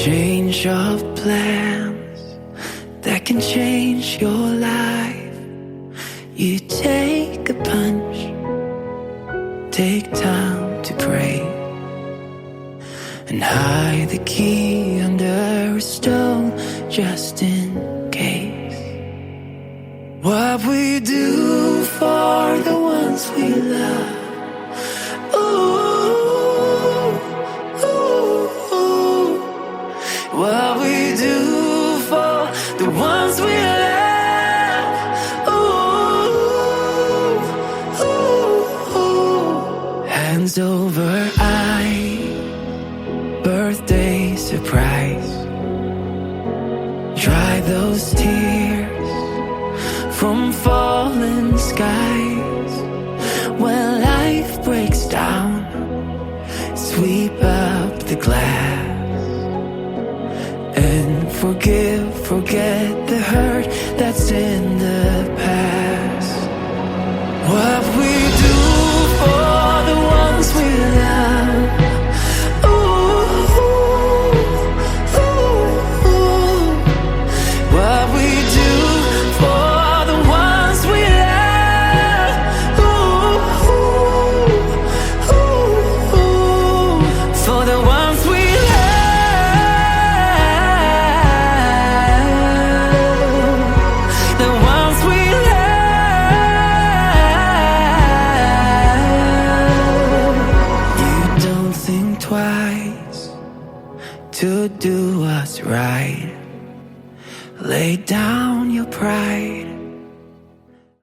change of plans that can change your life. You take a punch, take time to pray, and hide the key under a stone just in case. What we do for the ones we love. What we do for the ones we love. Ooh, ooh, ooh. Hands over eyes, birthday surprise. Dry those tears from fallen skies. When life breaks down, sweep up the glass. And forget the hurt that's in the past. What we do for the ones we love. Ooh, ooh, ooh. What we do for the ones we love. Ooh, ooh, ooh. For the ones we to do what's right. Lay down your pride